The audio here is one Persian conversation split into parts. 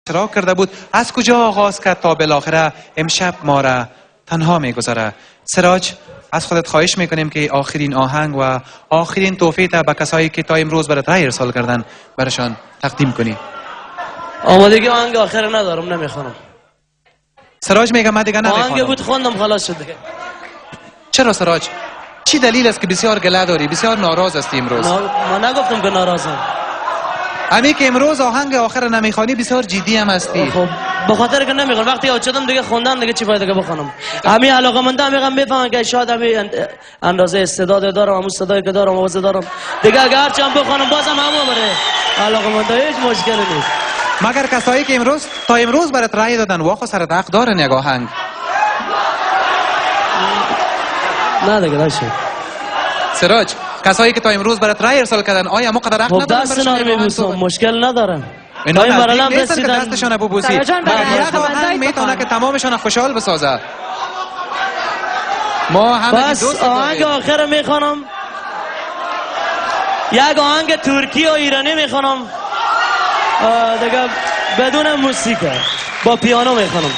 اشتراک کرده بود از کجا آغاز کرد تا بالاخره امشب ما را تنها میگذاره. سراج از خودت خواهش میکنیم که آخرین آهنگ و آخرین تحفه تا به کسایی که تا امروز برات رای ارسال کردن برشان تقدیم کنی. آمادگی آهنگ آخر ندارم، نمیخوام. سراج میگه من دیگه نمیخوام. آهنگ بود خوندم خلاص شد دیگه. چرا سراج؟ چی دلیل است که بسیار گله داری؟ بسیار ناراض هستی امروز؟ ما نگفتم که ناراضم. امی که امروز آهنگ آخر نمیخوانی بسیار جدی هم هستی. خب به خاطر که نمیخوام وقتی یاد شدم دیگه خوندن دیگه چی باید که بخونم. همین علاقه‌مندم میگم بفهمن که شاید همین اندازه استعداد دارم، همون صدایی که دارم، آواز دارم دیگه اگه هر چند بخونم بازم همون بره. علاقه‌مند هیچ مشکلی نیست. مگر کسایی که امروز تا امروز برات رای دادن واخو سر حق دارن یک آهنگ؟ نه دیگه نشه. سراج کسایی که تا امروز برات رای ارسال کردن آیا مقدر حق ندارن؟ دست اینا رو میبوسم، مشکل ندارم. اینا این مرحله هم نیستن که رسیدن. دستشان ببوسی. یک آهنگ میتونه که تمامشان خوشحال بسازه. ما همه بس آهنگ آخر میخوانم. یک آهنگ ترکی و ایرانی میخوانم دیگه بدون موسیقی با پیانو میخوانم.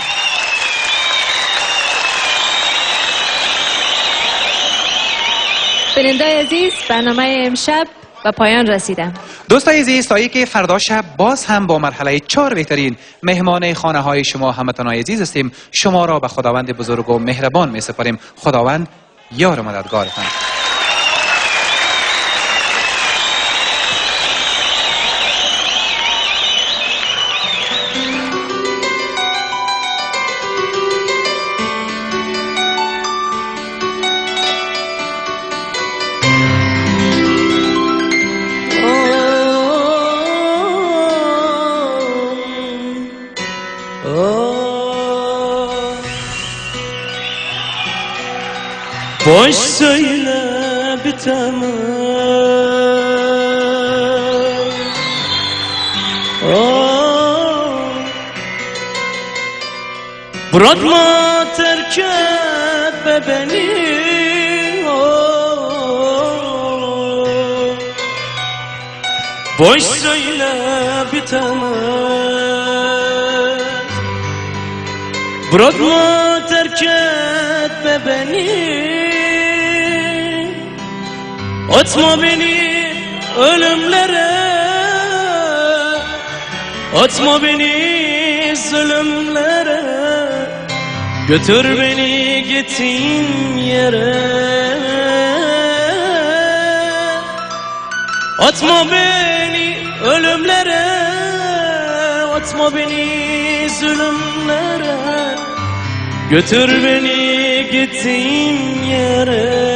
بیننده عزیز برنامه امشب و پایان رسیدم. دوستای عزیز تا که فردا شب باز هم با مرحله 4 بهترین مهمان خانه های شما همتون عزیز هستیم. شما را به خداوند بزرگ و مهربان می سپاریم. خداوند یار و مددگارتان. Boş söyle bitemem. Bırakma terk etme beni. Boş söyle bitemem. Bırakma terk etme beni. Atma beni ölümlere, atma beni zulümlere, götür beni gittiğin yere. Atma beni ölümlere, atma beni zulümlere, götür beni gittiğin yere.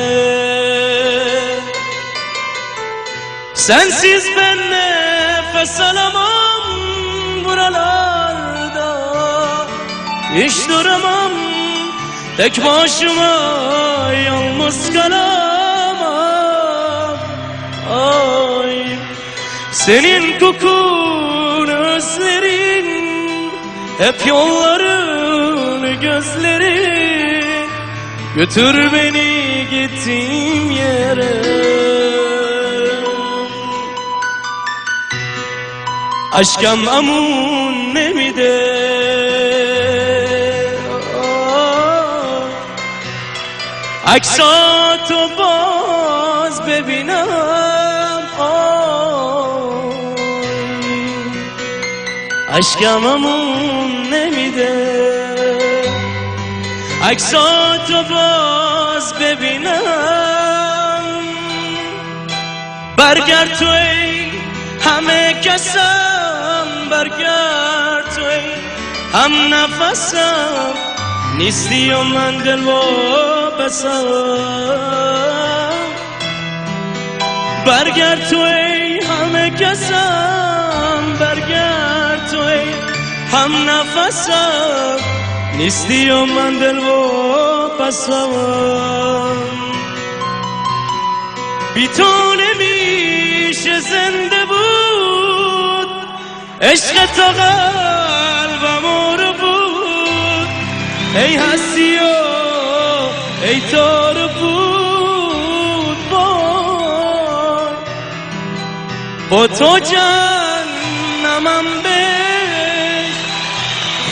Sensiz ben nefes alamam buralarda, hiç duramam, tek başıma yalnız kalamam. Ay, senin kokun özlerin, hep yolların gözlerin, götür beni gittiğim yere. Aşkım amun nemide, aksa to baz bebinam. Aşkım amun nemide, aksa to baz bebinam. برگرد تو ای همه کسم، برگرد تو ای هم نفسم، نیستی و من دل و بسم. برگرد تو ای همه کسم، برگرد تو ای هم نفسم، نیستی و من دل و بسم. بی تو نمیشه زنده بود، عشق تو قلبم رو بود. ای هستی و ای تو رو بود، با تو جهنمم به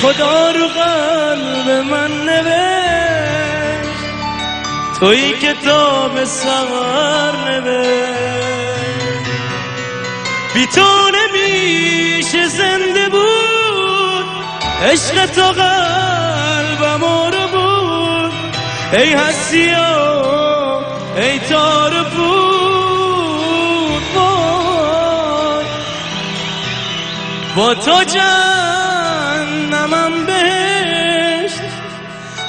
خدا رو قلب من نوشت، توی کتاب سر نوشت. بی تو نمیشه زنده بود، عشق تو قلبم رو بود. ای هسیا ای تار بود، وای با تو جهنمم بهشت،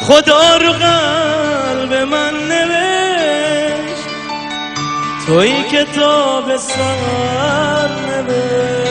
خدا رو قلب من نوشت، توی کتاب سر نوشت.